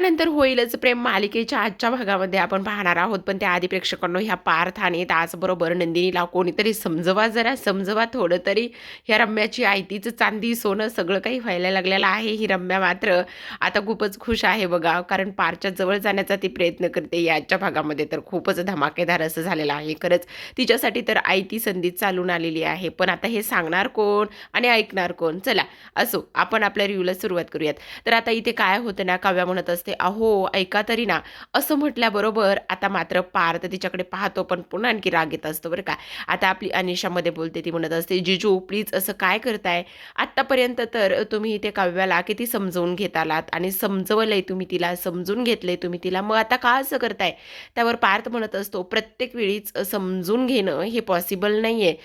लग्नानंतर होईलच प्रेम मालिकेच्या आजच्या भागामध्ये आपण पाहणार आहोत. पण त्याआधी प्रेक्षकांनो, ह्या पार्थ आणि त्याचबरोबर नंदिनीला कोणीतरी समजवा, जरा समजवा थोडं तरी. ह्या रम्याची आयतीच चांदी सोनं सगळं काही व्हायला लागलेलं आहे. ही रम्या मात्र आता खूपच खुश आहे बघा, कारण पारच्या जवळ जाण्याचा ती प्रयत्न करते. याच्या भागामध्ये तर खूपच धमाकेदार असं झालेलं आहे. खरंच तिच्यासाठी तर आयती संधी चालून आलेली आहे. पण आता हे सांगणार कोण आणि ऐकणार कोण? चला असो, आपण आपल्या रिव्ह्यूला सुरुवात करूयात. तर आता इथे काय होतं ना, काव्या म्हणत असते, अहो ऐका तरी ना. असं म्हटल्याबरोबर आता मात्र पार्थ तिच्याकडे पाहतो, पण पुन्हा आणखी राग येत असतो बरं का. आता आपली अनिशामध्ये बोलते, ती म्हणत असते, जिजू प्लीज असं काय करताय? आत्तापर्यंत तर तुम्ही इथे काव्याला किती समजवून घेत आलात आणि समजवलंय तुम्ही तिला, समजून घेतलंय तुम्ही तिला, मग आता का असं करताय? त्यावर पार्थ म्हणत असतो, प्रत्येक वेळीच समजून घेणं हे पॉसिबल नाहीये.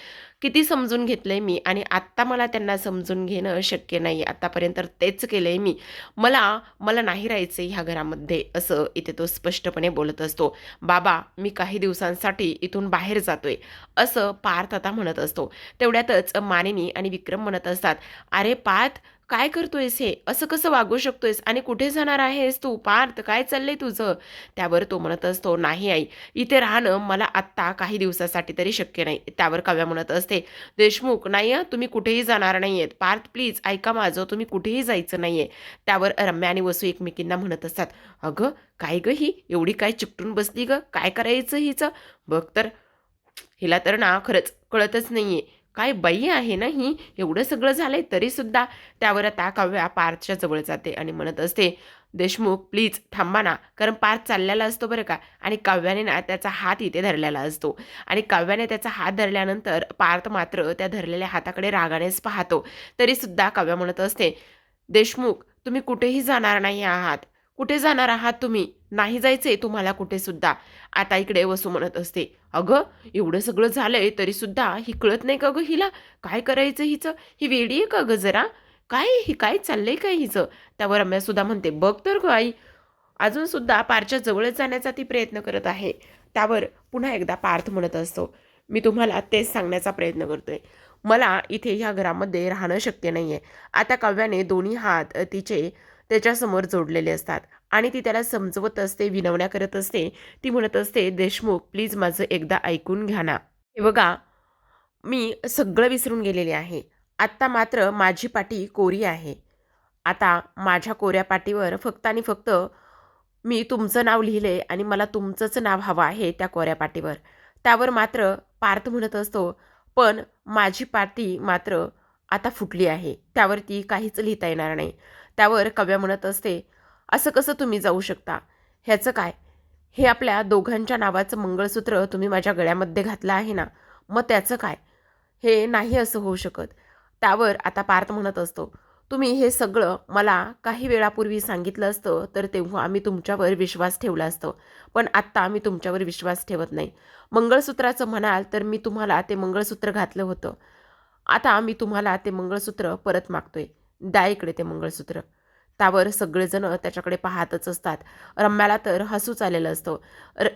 किती समजून घेतलंय मी आणि आत्ता मला त्यांना समजून घेणं शक्य नाही. आतापर्यंत तेच केलंय मी. मला मला नाही राहायचं ह्या घरामध्ये, असं इथे तो स्पष्टपणे बोलत असतो. बाबा मी काही दिवसांसाठी इथून बाहेर जातोय, असं पार्थ आता म्हणत असतो. तेवढ्यातच मानिनी आणि विक्रम म्हणत असतात, अरे पार्थ काय करतोयस हे? असं कसं वागू शकतोयस आणि कुठे जाणार आहेस तू? पार्थ काय चाललंय तुझं? त्यावर तो म्हणत असतो, नाही आई, इथे राहणं मला आत्ता काही दिवसासाठी तरी शक्य नाही. त्यावर काव्या म्हणत असते, देशमुख नाही हं, तुम्ही कुठेही जाणार नाहीयेत. पार्थ प्लीज ऐका माझं, तुम्ही कुठेही जायचं नाहीये. त्यावर रम्या आणि वसू एकमेकींना म्हणत असतात, अगं काय गं ही एवढी काय चिकटून बसली गं? काय करायचं हिचं? बघ तर, हिला तर ना खरंच कळतच नाहीये. काय बाई आहे ना ही, एवढं सगळं झालंय तरी सुद्धा. त्यावर आता काव्या पार्थच्या जवळ जाते आणि म्हणत असते, देशमुख प्लीज थांबा ना, कारण पार्थ चाललेला असतो बरं का, आणि काव्याने ना त्याचा हात इथे धरलेला असतो. आणि काव्याने त्याचा हात धरल्यानंतर पार्थ मात्र त्या धरलेल्या हाताकडे रागानेच पाहतो. तरी सुद्धा काव्या म्हणत असते, देशमुख तुम्ही कुठेही जाणार नाही आहात. कुठे जाणार आहात तुम्ही? नाही जायचंय तुम्हाला कुठे सुद्धा. आता इकडे वसू म्हणत असते, अगं एवढं सगळं झालंय तरी सुद्धा ही कळत नाही का गं हिला? काय करायचं हिचं? ही वेडी आहे का गं जरा? काय ही काय चाललंय काय हिचं? त्यावर रम्या सुद्धा म्हणते, बघ तर गं आई, अजून सुद्धा पारच्या जवळच जाण्याचा ती प्रयत्न करत आहे. त्यावर पुन्हा एकदा पार्थ म्हणत असतो, मी तुम्हाला तेच सांगण्याचा प्रयत्न करतोय. मला इथे ह्या घरामध्ये राहणं शक्य नाहीये. आता काव्याने दोन्ही हात तिचे त्याच्यासमोर जोडलेले असतात आणि ती त्याला समजवत असते, विनवण्या करत असते. ती म्हणत असते, देशमुख प्लीज माझं एकदा ऐकून घ्या ना. हे बघा, मी सगळं विसरून गेलेले आहे. आत्ता मात्र माझी पाटी कोरी आहे. आता माझ्या कोऱ्या पाटीवर फक्त आणि फक्त मी तुमचं नाव लिहिलंय आणि मला तुमचंच नाव हवं आहे त्या कोऱ्या पाटीवर. त्यावर मात्र पार्थ म्हणत असतो, पण माझी पाटी मात्र आता फुटली आहे. त्यावरती काहीच लिहिता येणार नाही. त्यावर काव्या म्हणत असते, असं कसं तुम्ही जाऊ शकता? ह्याचं काय? हे आपल्या दोघांच्या नावाचं मंगळसूत्र तुम्ही माझ्या गळ्यामध्ये घातलं आहे ना, मग त्याचं काय? हे नाही असं होऊ शकत. त्यावर आता पार्थ म्हणत असतो, तुम्ही हे सगळं मला काही वेळापूर्वी सांगितलं असतं तर तेव्हा आम्ही तुमच्यावर विश्वास ठेवला असतं. पण आत्ता आम्ही तुमच्यावर विश्वास ठेवत नाही. मंगळसूत्राचं म्हणाल तर मी तुम्हाला ते मंगळसूत्र घातलं होतं. आता मी तुम्हाला ते मंगळसूत्र परत मागतोय. द्या इकडे ते मंगळसूत्र. त्यावर सगळेजण त्याच्याकडे पाहतच असतात. रम्याला तर हसूच आलेलं असतं.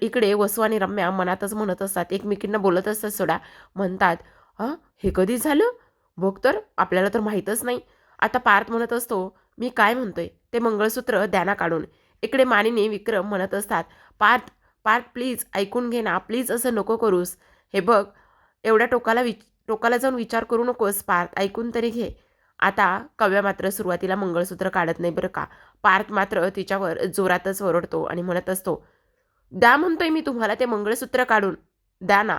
इकडे वसू आणि रम्या मनातच म्हणत असतात, एकमेकींना बोलत असतात सोडा. म्हणतात, हां हे कधी झालं? बघ तर, आपल्याला तर माहीतच नाही. आता पार्थ म्हणत असतो, मी काय म्हणतोय ते मंगळसूत्र द्या ना काढून. इकडे मानिनी विक्रम म्हणत असतात, पार्थ पार्थ प्लीज ऐकून घे ना, प्लीज असं नको करूस. हे बघ, एवढ्या टोकाला जाऊन विचार करू नकोस पार्थ, ऐकून तरी घे. आता काव्या मात्र सुरुवातीला मंगळसूत्र काढत नाही बरं का. पार्थ मात्र तिच्यावर जोरातच ओरडतो आणि म्हणत असतो, द्या म्हणतोय मी तुम्हाला ते मंगळसूत्र काढून. द्या ना.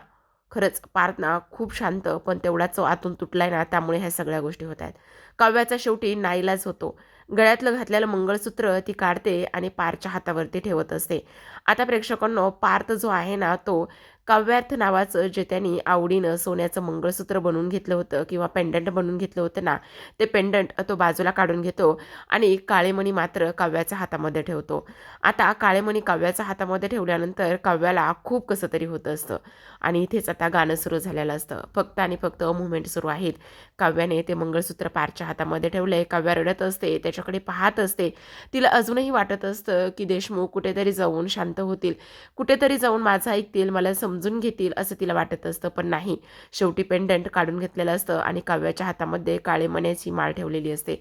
खरंच पार्थ ना खूप शांत, पण तेवढाच आतून तुटलाय ना, त्यामुळे ह्या सगळ्या गोष्टी होत आहेत. काव्याचा शेवटी नाईलाज होतो. गळ्यातलं घातलेलं मंगळसूत्र ती काढते आणि पार्थच्या हातावरती ठेवत असते. आता प्रेक्षकांनो, पार्थ जो आहे ना, तो काव्यार्थ नावाचं जे त्यांनी आवडीनं सोन्याचं मंगळसूत्र बनवून घेतलं होतं किंवा पेंडंट बनवून घेतलं होतं ना, ते पेंडंट तो बाजूला काढून घेतो आणि काळे मणी मात्र काव्याच्या हातामध्ये ठेवतो. आता काळे मणी काव्याच्या हातामध्ये ठेवल्यानंतर काव्याला खूप कसं तरी होत असतं आणि इथेच आता गाणं सुरू झालेलं असतं. फक्त आणि फक्त मुव्हमेंट सुरू आहेत. काव्याने ते मंगळसूत्र पारच्या हातामध्ये ठेवलंय. काव्या रडत असते, त्याच्याकडे पाहत असते. तिला अजूनही वाटत असतं की देशमुख कुठेतरी जाऊन शांत होतील, कुठेतरी जाऊन माझं ऐकतील, मला समजून समजून घेतील असं तिला वाटत असतं, पण नाही. शेवटी पेंडंट काढून घेतलेलं असतं आणि काव्याच्या हातामध्ये काळे मण्याची माळ ठेवलेली असते.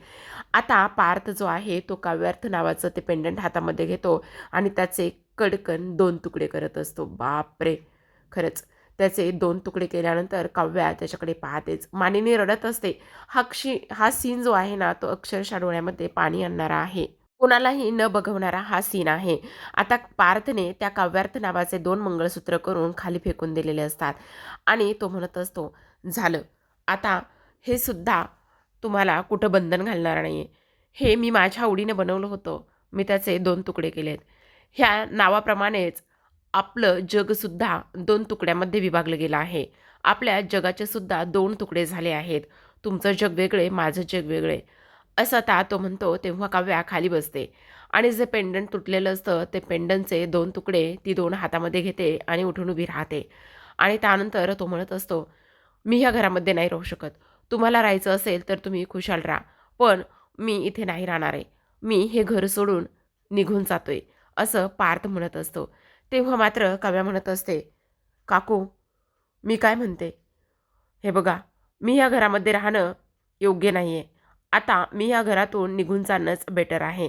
आता पार्थ जो आहे तो काव्यार्थ नावाचं ते पेंडंट हातामध्ये घेतो आणि त्याचे कडकन 2 तुकडे करत असतो. बापरे! खरंच त्याचे 2 तुकडे केल्यानंतर काव्या त्याच्याकडे पाहतेच. मानिनी रडत असते. हा सीन जो आहे ना, तो अक्षरशः डोळ्यामध्ये पाणी आणणारा आहे. कोणालाही न बघवणारा हा सीन आहे. आता पार्थने त्या काव्यार्थ नावाचे 2 मंगळसूत्र करून खाली फेकून दिलेले असतात आणि तो म्हणत असतो, "झालं. आता हे सुद्धा तुम्हाला कुठं बंधन घालणार नाहीये. हे मी माझ्या आवडीने बनवलं होतं. मी त्याचे 2 तुकडे केलेत. ह्या नावाप्रमाणेच आपलं जगसुद्धा 2 तुकड्यामध्ये विभागलं गेलं आहे. आपल्या जगाचे सुद्धा 2 तुकडे झाले आहेत. तुमचं जग वेगळे, माझं जग वेगळे." असं आता तो म्हणतो तेव्हा काव्या खाली बसते आणि जे पेंडंट तुटलेलं असतं ते पेंडंटचे 2 तुकडे ती 2 हातामध्ये घेते आणि उठून उभी राहते. आणि त्यानंतर तो म्हणत असतो, "मी ह्या घरामध्ये नाही राहू शकत. तुम्हाला राहायचं असेल तर तुम्ही खुशाल राहा. पण मी इथे नाही राहणार आहे. मी हे घर सोडून निघून जातोय." असं पार्थ म्हणत असतो. तेव्हा मात्र काव्या म्हणत असते, "काकू, मी काय म्हणते? हे बघा, मी ह्या घरामध्ये राहणं योग्य नाही आहे. आता मी ह्या घरातून निघून जाणंच बेटर आहे."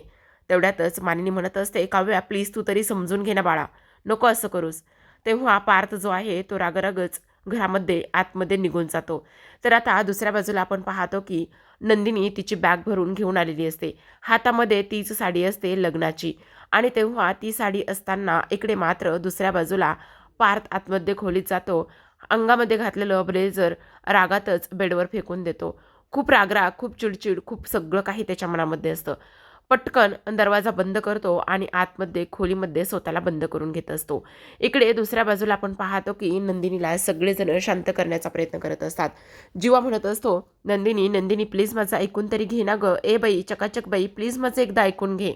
तेवढ्यातच मानिनी म्हणत असते, "काव्या प्लीज तू तरी समजून घे ना बाळा. नको असं करूस." तेव्हा पार्थ जो आहे तो रागरागच घरामध्ये आतमध्ये निघून जातो. तर आता दुसऱ्या बाजूला आपण पाहतो की नंदिनी तिची बॅग भरून घेऊन आलेली असते. हातामध्ये तीच साडी असते लग्नाची आणि तेव्हा ती साडी असताना इकडे मात्र दुसऱ्या बाजूला पार्थ आतमध्ये खोलीत जातो. अंगामध्ये घातलेलं ब्लेझर रागातच बेडवर फेकून देतो. खूप रागराग, खूप चिडचिड, खूप सगळं काही त्याच्या मनामध्ये असतं. पटकन दरवाजा बंद करतो आणि आतमध्ये खोलीमध्ये स्वतःला बंद करून घेत असतो. इकडे दुसऱ्या बाजूला आपण पाहतो की नंदिनीला सगळेजण शांत करण्याचा प्रयत्न करत असतात. जीवा म्हणत असतो, "नंदिनी, नंदिनी प्लीज माझं ऐकून तरी घे ना गं. ए बाई, चकाचक बाई, प्लीज माझं एकदा ऐकून घे."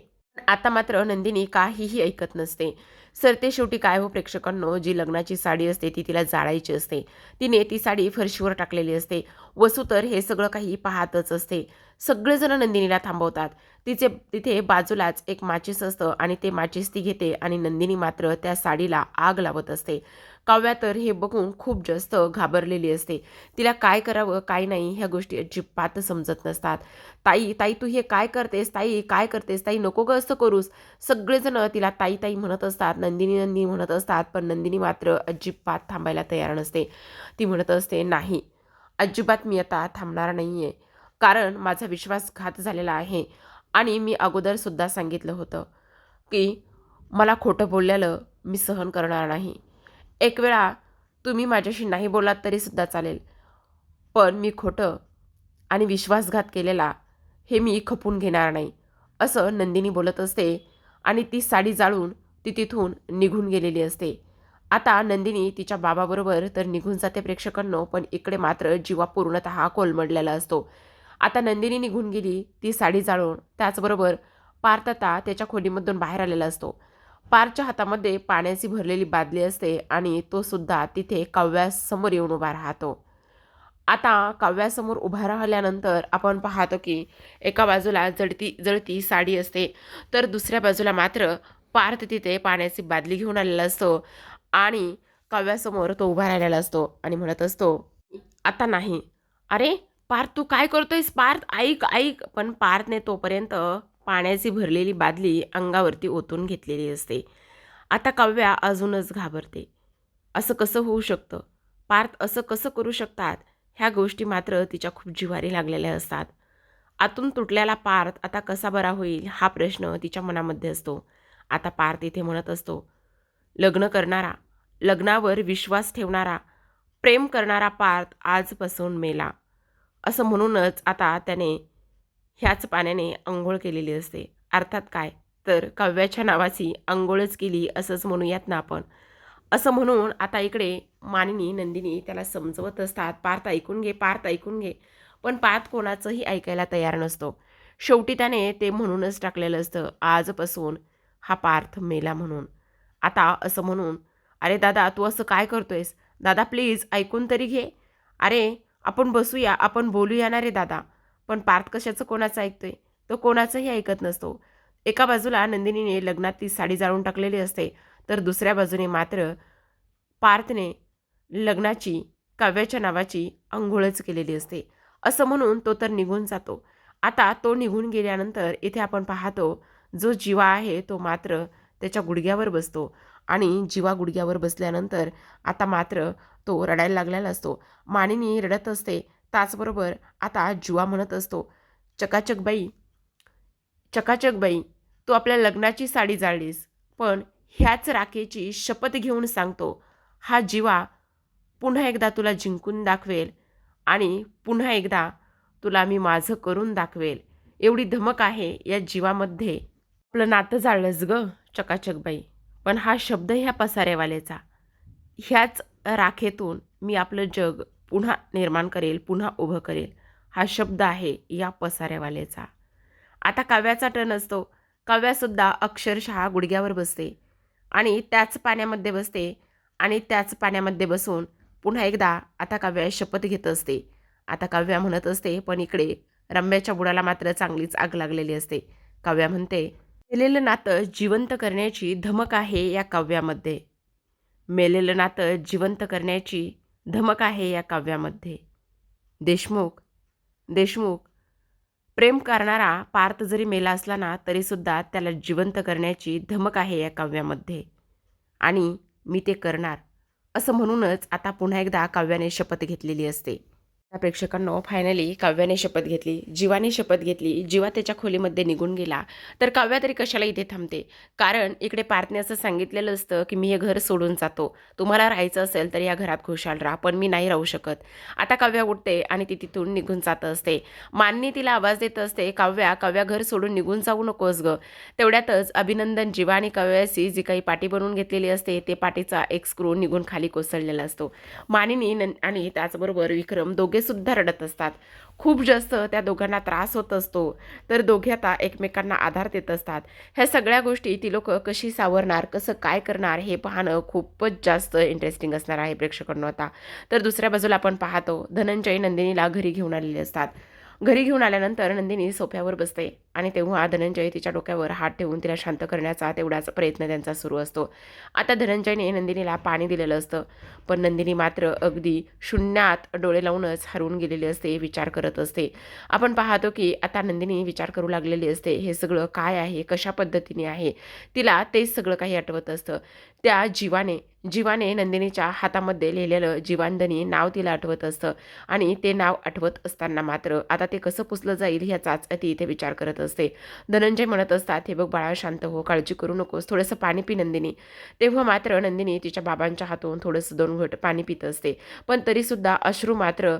आता मात्र नंदिनी काहीही ऐकत नसते. सरते शेवटी काय हो प्रेक्षकांनो, जी लग्नाची साडी असते ती तिला जाळायची असते. तिने ती साडी फरशीवर टाकलेली असते. वसू तर हे सगळं काही पाहतच असते. सगळेजण नंदिनीला थांबवतात. तिथे बाजूलाच एक माचीस असतं आणि ते माचीस ती घेते आणि नंदिनी मात्र त्या साडीला आग लावत असते. काव्या तर हे बघून खूप जास्त घाबरलेली असते. तिला काय करावं काय नाही ह्या गोष्टी अजिबात समजत नसतात. "ताई, ताई तू हे काय करतेस? ताई काय करतेस? ताई नको गं असं करूस." सगळेजण तिला ताई ताई म्हणत असतात, नंदिनी नंदिनी म्हणत असतात, पण नंदिनी मात्र अजिबात थांबायला तयार नसते. ती म्हणत असते, "नाही, अजिबात मी आता थांबणार नाहीये. कारण माझा विश्वासघात झालेला आहे आणि मी अगोदरसुद्धा सांगितलं होतं की मला खोटं बोललेलं मी सहन करणार नाही. एक वेळा तुम्ही माझ्याशी नाही बोलात तरीसुद्धा चालेल, पण मी खोटं आणि विश्वासघात केलेला हे मी खपून घेणार नाही." असं नंदिनी बोलत असते आणि ती साडी जाळून ती तिथून निघून गेलेली असते. आता नंदिनी तिच्या बाबाबरोबर तर निघून जाते प्रेक्षकांनो, पण इकडे मात्र जीवा पूर्णतः कोलमडलेला असतो. आता नंदिनी निघून गेली ती साडी जाळून. त्याचबरोबर पार्थ आता त्याच्या खोलीमधून बाहेर आलेला असतो. पार्थच्या हातामध्ये पाण्याची भरलेली बादली असते आणि तो सुद्धा तिथे काव्यासमोर येऊन उभा राहतो. आता काव्यासमोर उभा राहिल्यानंतर आपण पाहतो की एका बाजूला जळती जळती साडी असते, तर दुसऱ्या बाजूला मात्र पार्थ तिथे पाण्याची बादली घेऊन आलेला असतो आणि काव्यासमोर तो उभा राहिलेला असतो आणि म्हणत असतो, "आता नाही." "अरे पार्थ तू काय करतोयस? पार्थ ऐक ऐक." पण पार्थने तोपर्यंत पाण्याची भरलेली बादली अंगावरती ओतून घेतलेली असते. आता काव्या अजूनच घाबरते. असं कसं होऊ शकतं? पार्थ असं कसं करू शकतात? ह्या गोष्टी मात्र तिच्या खूप जिव्हारी लागलेल्या असतात. आतून तुटलेला पार्थ आता कसा बरा होईल हा प्रश्न तिच्या मनामध्ये असतो. आता पार्थ इथे म्हणत असतो, लग्न करणारा, लग्नावर विश्वास ठेवणारा, प्रेम करणारा पार्थ आजपासून मेला. असं म्हणूनच आता त्याने ह्याच पाण्याने अंघोळ केलेली असते. अर्थात काय, तर काव्याच्या नावाची अंघोळच केली असंच म्हणूयात ना आपण. असं म्हणून आता इकडे मानिनी, नंदिनी त्याला समजवत असतात, "पार्थ ऐकून घे, पार्थ ऐकून घे." पण पार्थ कोणाचंही ऐकायला तयार नसतो. शेवटी त्याने ते म्हणूनच टाकलेलं असतं, आजपासून हा पार्थ मेला म्हणून. आता असं म्हणून, "अरे दादा तू असं काय करतोयस? दादा प्लीज ऐकून तरी घे. अरे आपण बसूया, आपण बोलूया ना रे दादा." पण पार्थ कशाचं कोणाचं ऐकतोय? तो कोणाचंही ऐकत नसतो. एका बाजूला नंदिनीने लग्नात ती साडी जाळून टाकलेली असते, तर दुसऱ्या बाजूने मात्र पार्थने लग्नाची काव्याच्या नावाची अंघोळच केलेली असते. असं म्हणून तो तर निघून जातो. आता तो निघून गेल्यानंतर इथे आपण पाहतो जो जीवा आहे तो मात्र त्याच्या गुडघ्यावर बसतो आणि जीवा गुडघ्यावर बसल्यानंतर आता मात्र तो रडायला लागलेला असतो. मानिनी रडत असते. त्याचबरोबर आता जीवा म्हणत असतो, चकाचक बाई, चकाचक बाई, तू आपल्या लग्नाची साडी जाळलीस, पण ह्याच राखेची शपथ घेऊन सांगतो, हा जीवा पुन्हा एकदा तुला जिंकून दाखवेल आणि पुन्हा एकदा तुला मी माझं करून दाखवेल. एवढी धमक आहे या जीवामध्ये. आपलं नातं जाळलंच ग चकाचकबाई, पण हा शब्द ह्या पसारेवालेचा. ह्याच राखेतून मी आपलं जग पुन्हा निर्माण करेल, पुन्हा उभं करेल. हा शब्द आहे या पसारेवालेचा. आता काव्याचा टर्न असतो. काव्यासुद्धा अक्षरशः गुडघ्यावर बसते आणि त्याच पाण्यामध्ये बसते आणि त्याच पाण्यामध्ये बसून पुन्हा एकदा आता काव्या शपथ घेत असते. आता काव्या म्हणत असते, पण इकडे रम्याच्या बुडाला मात्र चांगलीच आग लागलेली असते. काव्या म्हणते, मेलेलं नातं जिवंत करण्याची धमक आहे या काव्यामध्ये. मेलेलं नातं जिवंत करण्याची धमक आहे या काव्यामध्ये. देशमुख देशमुख प्रेम करणारा पार्थ जरी मेला असला ना तरीसुद्धा त्याला जिवंत करण्याची धमक आहे या काव्यामध्ये आणि मी ते करणार, असं म्हणूनच आता पुन्हा एकदा काव्याने शपथ घेतलेली असते. त्या प्रेक्षकांनो, फायनली काव्याने शपथ घेतली, जीवाने शपथ घेतली. जीवा त्याच्या खोलीमध्ये निघून गेला तर काव्या तरी कशाला इथे थांबते? कारण इकडे पार्थने असं सांगितलेलं असतं की मी हे घर सोडून जातो, तुम्हाला राहायचं असेल तर या घरात खुशाल राहा, पण मी नाही राहू शकत. आता काव्या उठते आणि ती तिथून निघून जात असते. मान्य तिला आवाज देत असते, काव्या काव्या घर सोडून निघून जाऊ नकोस ग. तेवढ्यातच अभिनंदन जीवा आणि काव्याशी जी काही पाटी बनवून घेतलेली असते ते पाटीचा एक स्क्रू निघून खाली कोसळलेला असतो. मानिनी आणि त्याचबरोबर विक्रम दोघे सुद्धा रडत असतात. खूप जास्त त्या दोघांना त्रास होत असतो, तर दोघे आता एकमेकांना आधार देत असतात. ह्या सगळ्या गोष्टी ती लोक कशी सावरणार, कसं काय करणार हे पाहणं खूपच जास्त इंटरेस्टिंग असणार आहे प्रेक्षकांनो आता. तर दुसऱ्या बाजूला आपण पाहतो धनंजय नंदिनीला घरी घेऊन आलेले असतात. घरी घेऊन आल्यानंतर नंदिनी सोफ्यावर बसते आणि तेव्हा धनंजय तिच्या डोक्यावर हात ठेवून तिला शांत करण्याचा तेवढाच प्रयत्न त्यांचा सुरू असतो. आता धनंजयने नंदिनीला पाणी दिलेलं असतं, पण नंदिनी मात्र अगदी शून्यात डोळे लावूनच हरवून गेलेली असते, विचार करत असते. आपण पाहतो की आता नंदिनी विचार करू लागलेली असते, हे सगळं काय आहे, कशा पद्धतीने आहे. तिला तेच सगळं काही आठवत असतं. त्या जीवाने नंदिनीच्या हातामध्ये लिहिलेलं जीवांदनी नाव तिला आठवत असतं आणि ते नाव आठवत असताना मात्र आता ते कसं पुसलं जाईल ह्याचाच ती इथे विचार करत असते. धनंजय म्हणत असतात, हे बघ बाळा, शांत हो, काळजी करू नकोस, थोडंसं पाणी पी नंदिनी. तेव्हा मात्र नंदिनी तिच्या बाबांच्या हातून थोडंसं 2 घोट पाणी पित असते, पण तरीसुद्धा अश्रू मात्र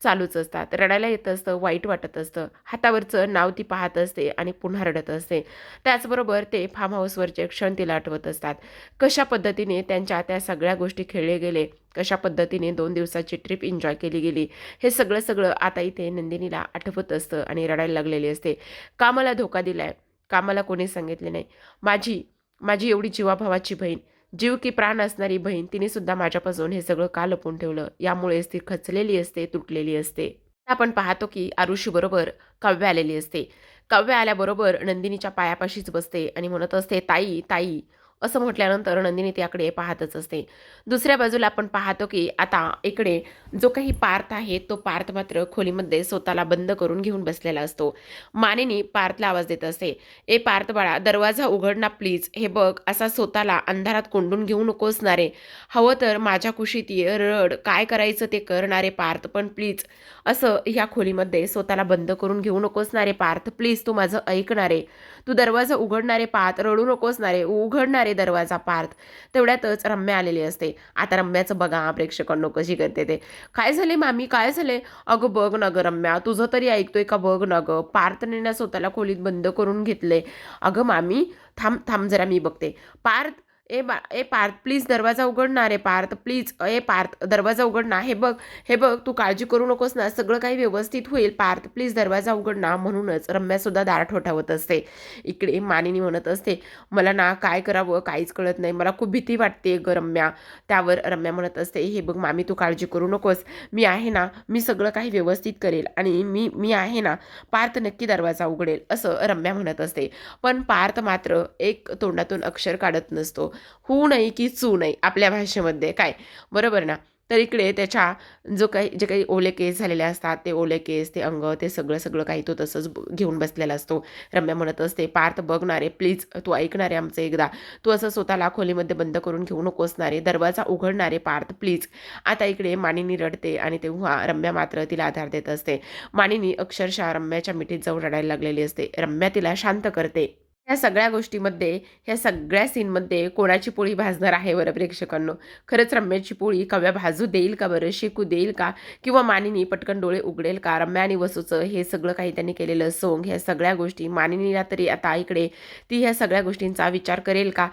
चालूच असतात. रडायला येत असतं, वाईट वाटत असतं. हातावरचं नाव ती पाहत असते आणि पुन्हा रडत असते. त्याचबरोबर ते फार्म हाऊसवरचे क्षण तिला आठवत असतात. कशा पद्धतीने त्यांच्या त्या सगळ्या गोष्टी खेळले गेले, कशा पद्धतीने 2 दिवसाची ट्रिप एन्जॉय केली गेली, हे सगळं आता इथे नंदिनीला आठवत असतं आणि रडायला लागलेली असते. का मला धोका दिलाय, का मला कोणी सांगितले नाही. माझी माझी एवढी जीवाभावाची बहीण, जीव की प्राण असणारी बहीण, तिने सुद्धा माझ्यापासून हे सगळं का लपवून ठेवलं. यामुळेच ती खचलेली असते, तुटलेली असते. आपण पाहतो की आरुषी बरोबर काव्य आलेली असते. काव्य आल्याबरोबर नंदिनीच्या पायापाशीच बसते आणि म्हणत असते, ताई ताई, असं म्हटल्यानंतर नंदिनी त्याकडे पाहतच असते. दुसऱ्या बाजूला आपण पाहतो की आता इकडे जो काही पार्थ आहे तो पार्थ मात्र खोलीमध्ये स्वतःला बंद करून घेऊन बसलेला असतो. मानिनी पार्थला आवाज देत असते, ए पार्थ बाळा, दरवाजा उघड ना प्लीज. हे बघ, असा स्वतःला अंधारात कोंडून घेऊ नकोस ना रे. हवं तर माझ्या कुशीत ये, रड, काय करायचं ते करणारे पार्थ, पण प्लीज असं ह्या खोलीमध्ये स्वतःला बंद करून घेऊ नकोस ना रे पार्थ. प्लीज तू माझं ऐकणारे, तू दरवाजा उघडणारे पार्थ, रडू नकोस ना रे, उघडणारे दरवाजा पार्थ. तेवढ्यातच रम्या आलेली असते. आता रम्याचं बघा प्रेक्षकांनो कशी करते ते. काय झाले मामी, काय झाले? अगं बघ ना ग रम्या, तुझं तरी ऐकतोय का बघ ना ग. पार्थने ना स्वतःला खोलीत बंद करून घेतले. अगं मामी, थांब थांब जरा मी बघते. पार्थ, ए पार्थ प्लीज दरवाजा उघड ना रे पार्थ, प्लीज. ए पार्थ दरवाजा उघड ना. हे बघ तू काळजी करू नकोस ना, सगळं काही व्यवस्थित होईल पार्थ, प्लीज दरवाजा उघड ना. म्हणूनच रम्यासुद्धा दार ठोठावत असते. इकडे मानिनी म्हणत असते, मला ना काय करावं काहीच कळत नाही, मला खूप भीती वाटते ग रम्या. त्यावर रम्या म्हणत असते, हे बघ मामी, तू काळजी करू नकोस, मी आहे ना, मी सगळं काही व्यवस्थित करेल आणि मी आहे ना, पार्थ नक्की दरवाजा उघडेल, असं रम्या म्हणत असते. पण पार्थ मात्र एक तोंडातून अक्षर काढत नसतो. होऊ नाही की चू नाही आपल्या भाषेमध्ये काय, बरोबर ना. तर इकडे त्याच्या जे काही ओले केस झालेले असतात, ते ओले केस, ते अंग, ते सगळं सगळं काही तो तसंच घेऊन बसलेला असतो. रम्या म्हणत असते, "पार्थ बघ ना रे, प्लीज तू ऐकणार आहे आमचं एकदा. तू असं स्वतःला खोलीमध्ये बंद करून घेऊ नकोस ना रे, दरवाजा उघडणार आहे पार्थ प्लीज." आता इकडे मानिनी रडते आणि तेव्हा रम्या मात्र तिला आधार देत असते. मानिनी अक्षरशः रम्याच्या मिठीत जाऊन रडायला लागलेली असते. रम्या तिला शांत करते. ह्या सगळ्या गोष्टीमध्ये, ह्या सगळ्या सीनमध्ये कोणाची पोळी भाजणार आहे बरं प्रेक्षकांनो? खरंच रम्याची पोळी काव्या भाजू देईल का बरं? शेकू देईल का? किंवा मानिनी पटकन डोळे उघडेल का? रम्या आणि वसूचं हे सगळं काही त्यांनी केलेलं सोंग, ह्या सगळ्या गोष्टी मानिनीला तरी आता इकडे ती ह्या सगळ्या गोष्टींचा विचार करेल का?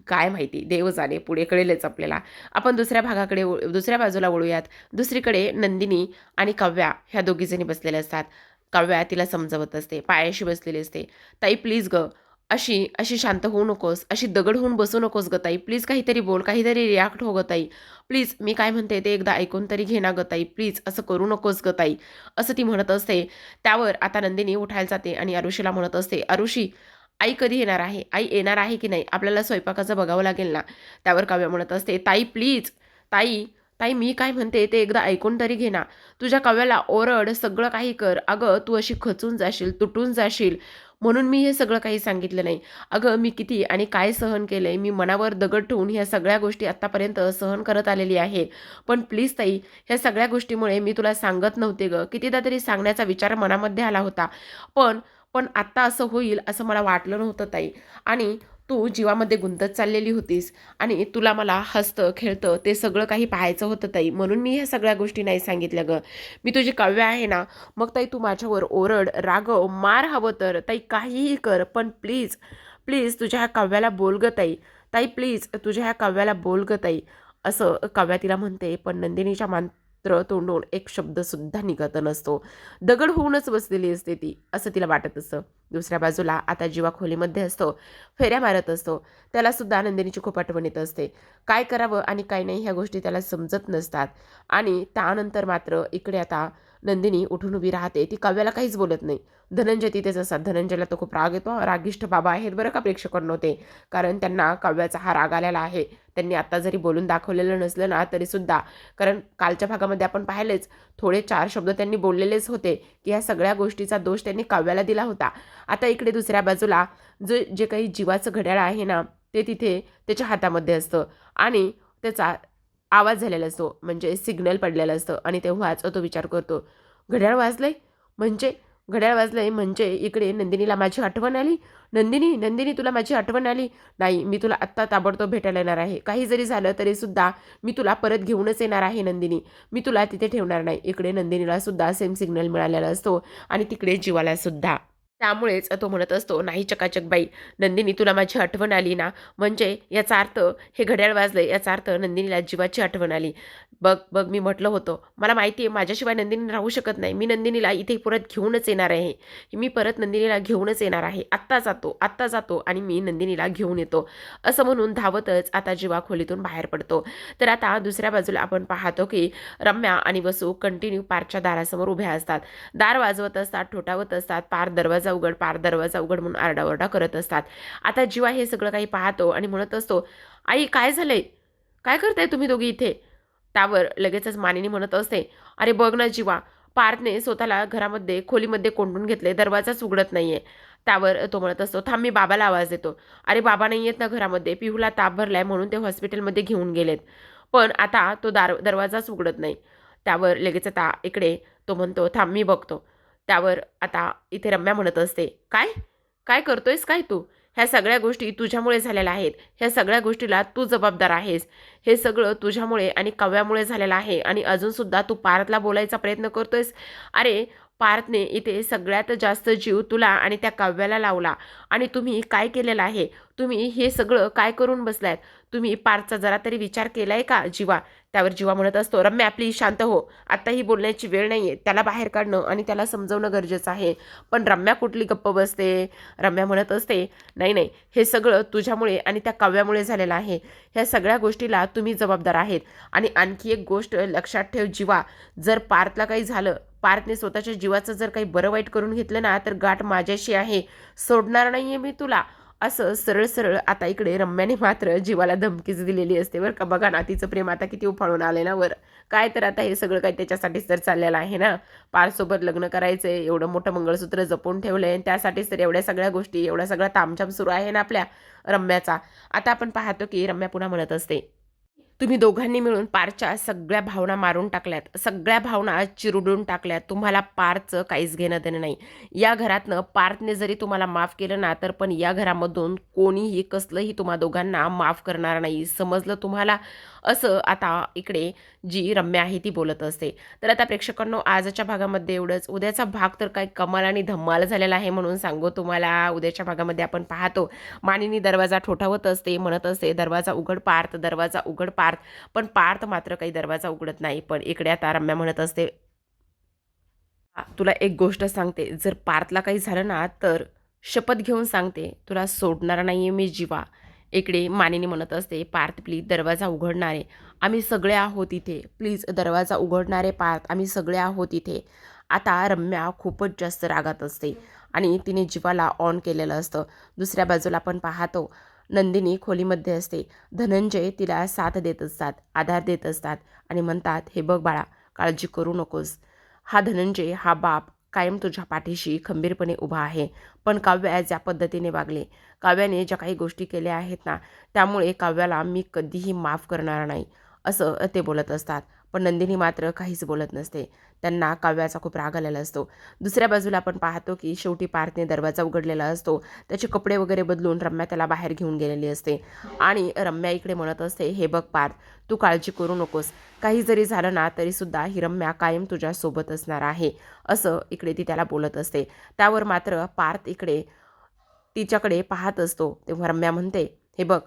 काय माहिती, देव जाणे, पुढे कळेलच आपल्याला. आपण दुसऱ्या भागाकडे दुसऱ्या बाजूला वळूयात. दुसरीकडे नंदिनी आणि काव्या ह्या दोघीजणी बसलेल्या असतात. काव्या तिला समजवत असते, पायाशी बसलेली असते. "ताई प्लीज गं, अशी अशी शांत होऊ नकोस, अशी दगड होऊन बसू नकोस गं ताई. प्लीज काहीतरी बोल, काहीतरी रिॲक्ट हो गं ताई. प्लीज मी काय म्हणते ते एकदा ऐकून तरी घे ना गं ताई. प्लीज असं करू नकोस गं ताई." असं ती म्हणत असते. त्यावर आता नंदिनी उठायला जाते आणि आरुषीला म्हणत असते, "आरुषी, आई कधी येणार आहे? आई येणार आहे की नाही? आपल्याला स्वयंपाकाचं बघावं लागेल ना." त्यावर काव्या म्हणत असते, "ताई प्लीज, ताई, ताई मी काय म्हणते ते एकदा ऐकून तरी घे ना. तुझ्या काव्याला ओरड, सगळं काही कर. अगं तू अशी खचून जाशील, तुटून जाशील म्हणून मी हे सगळं काही सांगितलं नाही. अगं मी किती आणि काय सहन केलंय. मी मनावर दगड ठेवून ह्या सगळ्या गोष्टी आत्तापर्यंत सहन करत आलेली आहे. पण प्लीज ताई, ह्या सगळ्या गोष्टीमुळे मी तुला सांगत नव्हते गं. कितीदा तरी सांगण्याचा विचार मनामध्ये आला होता. पण पण आत्ता असं होईल असं मला वाटलं नव्हतं ताई. आणि तू जीवामध्ये गुंतत चाललेली होतीस आणि तुला मला हसतं, खेळतं ते सगळं काही पाहायचं होतं ताई. म्हणून मी ह्या सगळ्या गोष्टी नाही सांगितल्या गं. मी तुझी काव्य आहे ना, मग ताई तू माझ्यावर ओरड, रागव, मार हवं तर, ताई काहीही कर. पण प्लीज, प्लीज तुझ्या ह्या काव्याला बोल गं ताई. ताई प्लीज तुझ्या ह्या काव्याला बोल गं ताई." असं काव्या तिला म्हणते. पण नंदिनीच्या मात्र तोंडून एक शब्दसुद्धा निघत नसतो. दगड होऊनच बसलेली असते ती, असं तिला वाटत असतं. दुसऱ्या बाजूला आता जीवा खोलीमध्ये असतो, फेऱ्या मारत असतो. त्यालासुद्धा नंदिनीची खूप आठवण येत असते. काय करावं आणि काय नाही ह्या गोष्टी त्याला समजत नसतात. आणि त्यानंतर मात्र इकडे आता नंदिनी उठून उभी राहते. ती काव्याला काहीच बोलत नाही. धनंजय तिथेच असतात. धनंजयला तो खूप राग येतो. रागिष्ठ बाबा आहेत बरं का प्रेक्षकांनो ते. कारण त्यांना काव्याचा हा राग आलेला आहे. त्यांनी आत्ता जरी बोलून दाखवलेलं नसलं ना तरीसुद्धा, कारण कालच्या भागामध्ये आपण पाहिलेच, थोडे 4 शब्द त्यांनी बोललेलेच होते की ह्या सगळ्या गोष्टीचा दोष त्यांनी काव्याला दिला होता. आता इकडे दुसऱ्या बाजूला जे काही जीवाचं घड्याळ आहे ना, ते तिथे त्याच्या हातामध्ये असतं आणि त्याचा आवाज झालेला असतो, म्हणजे सिग्नल पडलेलं असतं. आणि तेव्हाच तो विचार करतो, घड्याळ वाजलंय म्हणजे, घड्याळ वाजलंय म्हणजे इकडे नंदिनीला माझी आठवण आली. नंदिनी, नंदिनी तुला माझी आठवण आली. नाही, मी तुला आत्ता ताबडतोब भेटायला येणार आहे. काही जरी झालं तरीसुद्धा मी तुला परत घेऊनच येणार आहे नंदिनी. मी तुला तिथे ठेवणार नाही. इकडे नंदिनीला सुद्धा सेम सिग्नल मिळालेला असतो आणि तिकडे जीवाला सुद्धा. त्यामुळेच तो म्हणत असतो, "नाही चकाचक बाई, नंदिनी तुला माझी आठवण आली ना, म्हणजे याचा अर्थ हे घड्याळ वाजलंय, याचा अर्थ नंदिनीला जीवाची आठवण आली. बघ बघ मी म्हटलं होतं, मला माहिती आहे माझ्याशिवाय नंदिनी राहू शकत नाही. मी नंदिनीला इथे परत घेऊनच येणार आहे. मी परत नंदिनीला घेऊनच येणार आहे. आत्ता जातो, आत्ता जातो आणि मी नंदिनीला घेऊन येतो." असं म्हणून धावतच आता जीवा खोलीतून बाहेर पडतो. तर आता दुसऱ्या बाजूला आपण पाहतो की रम्या आणि वसू कंटिन्यू पार्कच्या दारासमोर उभ्या असतात. दार वाजवत असतात, ठोठावत असतात. पार दरवाजा उघड, पार दरवाजा उघड म्हणून आरडाओरडा करत असतात. आता जीवा हे सगळं काही पाहतो आणि म्हणत असतो, "आई काय झालंय? काय करताय तुम्ही दोघी इथे?" त्यावर लगेचच मानिनी म्हणत असते, "अरे बघ ना जीवा, पार्थने स्वतःला घरामध्ये खोलीमध्ये कोंडून घेतले, दरवाजाच उघडत नाहीये." त्यावर तो म्हणत असतो, "थांब मी बाबाला आवाज देतो." "अरे बाबा नाही आहेत ना घरामध्ये, पिहूला ताप भरलाय म्हणून ते हॉस्पिटलमध्ये घेऊन गेलेत. पण आता तो दरवाजाच उघडत नाही." त्यावर लगेच आता इकडे तो म्हणतो, "थांब मी बघतो." त्यावर आता इथे रम्या म्हणत असते, "काय? काय करतोयस काय तू? ह्या सगळ्या गोष्टी तुझ्यामुळे झालेल्या आहेत. ह्या सगळ्या गोष्टीला तू जबाबदार आहेस. हे सगळं तुझ्यामुळे आणि काव्यामुळे झालेलं आहे आणि अजूनसुद्धा तू पार्थला बोलायचा प्रयत्न करतोयस. अरे पार्थने इथे सगळ्यात जास्त जीव तुला आणि त्या काव्याला लावला आणि तुम्ही काय केलेलं आहे? तुम्ही हे सगळं काय करून बसलायत? तुम्ही पार्थचा जरा तरी विचार केलाय का जीवा?" त्यावर जीवा म्हणत असतो, "रम्या प्लीज शांत हो. आता ही बोलण्याची वेळ नाहीये. त्याला बाहेर काढणं आणि त्याला समजवणं गरजेचं आहे." पण रम्या कुठली गप्प बसते. रम्या म्हणत असते, "नाही नाही, हे सगळं तुझ्यामुळे आणि त्या काव्यामुळे झालेलं आहे. ह्या सगळ्या गोष्टीला तुम्ही जबाबदार आहेत. आणि आणखी एक गोष्ट लक्षात ठेव जीवा, जर पार्थला काही झालं, पार्थने स्वतःच्या जीवाचं जर काही बरं वाईट करून घेतलं ना, तर गाठ माझ्याशी आहे. सोडणार नाहीये मी तुला." असं सरळ-सरळ आता इकडे रम्याने मात्र जीवाला धमकीच दिलेली असते बरं का. बघा ना, तिचं प्रेम आता किती उफाळून आलंय ना वर. काय तर आता हे सगळं काही त्याच्यासाठीच तर चाललेलं आहे ना. पार्थसोबत लग्न करायचंय, एवढं मोठं मंगळसूत्र जपून ठेवलंय आणि त्यासाठीच तर एवढ्या सगळ्या गोष्टी, एवढा सगळा तामझाम सुरू आहे ना आपल्या रम्याचा. आता आपण पाहतो की रम्या पुन्हा म्हणत असते, तुम्ही दोघांनी मिळून पारच्या सगळ्या भावना मारून टाकल्यात. सगळ्या भावना चिरडून टाकल्यात. तुम्हाला पारचं काहीच घेणं-देणं नाही. या घरातनं पार्थने जरी तुम्हाला माफ केलं ना, तर पण या घरामधून कोणीही कसलंही तुम्हा दोघांना माफ करणार नाही. समजलं तुम्हाला? असं आता इकडे जी रम्या आहे ती बोलत असते. तर आता प्रेक्षकांनो, आजच्या भागामध्ये एवढंच. उद्याचा भाग तर काय कमाल आणि धम्माल झालेला आहे म्हणून सांगू तुम्हाला. उद्याच्या भागामध्ये आपण पाहतो मानिनी दरवाजा ठोठावत असते, म्हणत असते, "दरवाजा उघड पार्थ, दरवाजा उघड पार्थ." पण पार्थ मात्र काही दरवाजा उघडत नाही. पण इकडे आता रम्या म्हणत असते, तुला एक गोष्ट सांगते, जर पार्थला काही झालं ना, तर शपथ घेऊन सांगते, तुला सोडणार नाहीये मी जीवा." इकडे मानिनी म्हणत असते, "पार्थ प्लीज दरवाजा उघडणारे, आम्ही सगळे आहोत इथे. प्लीज दरवाजा उघडणारे पार्थ, आम्ही सगळे आहोत इथे." आता रम्या खूपच जास्त रागात असते आणि तिने जीवाला ऑन केलेलं असतं. दुसऱ्या बाजूला आपण पाहतो नंदिनी खोलीमध्ये असते. धनंजय तिला साथ देत असतात, आधार देत असतात आणि म्हणतात, "हे बघ बाळा, काळजी करू नकोस. हा धनंजय, हा बाप कायम तुझ्या पाठीशी खंबीरपणे उभा आहे. पण काव्या ज्या पद्धतीने वागले, काव्याने ज्या काही गोष्टी केल्या आहेत ना, त्यामुळे काव्याला मी कधीही माफ करणार नाही." असं ते बोलत असतात. पण नंदिनी मात्र काहीच बोलत नसते. त्यांना काव्याचा खूप राग आलेला असतो. दुसऱ्या बाजूला आपण पाहतो की शेवटी पार्थने दरवाजा उघडलेला असतो. त्याचे कपडे वगैरे बदलून रम्या त्याला बाहेर घेऊन गेलेली असते आणि रम्या इकडे म्हणत असते, "हे बघ पार्थ, तू काळजी करू नकोस. काही जरी झालं ना तरीसुद्धा ही रम्या कायम तुझ्यासोबत असणार आहे." असं इकडे ती त्याला बोलत असते. त्यावर मात्र पार्थ इकडे तिच्याकडे पाहत असतो. तेव्हा रम्या म्हणते, "हे बघ,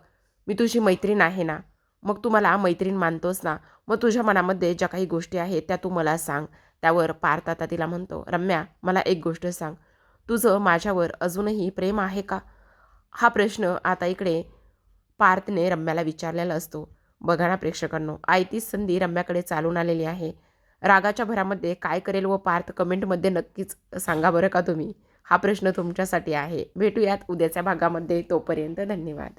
मी तुझी मैत्रीण आहे ना, मग तू मला मैत्रीण मानतोस ना, मग तुझ्या मनामध्ये ज्या काही गोष्टी आहेत त्या तू मला सांग." त्यावर पार्थ आता तिला म्हणतो, "रम्या, मला एक गोष्ट सांग, तुझं माझ्यावर अजूनही प्रेम आहे का?" हा प्रश्न आता इकडे पार्थने रम्याला विचारलेला असतो. बघा ना प्रेक्षकांनो, आयतीच संधी रम्याकडे चालून आलेली आहे. रागाच्या भरामध्ये काय करेल व पार्थ कमेंटमध्ये नक्कीच सांगा बरं का तुम्ही. हा प्रश्न तुमच्यासाठी आहे. भेटूयात उद्याच्या भागामध्ये. तोपर्यंत धन्यवाद.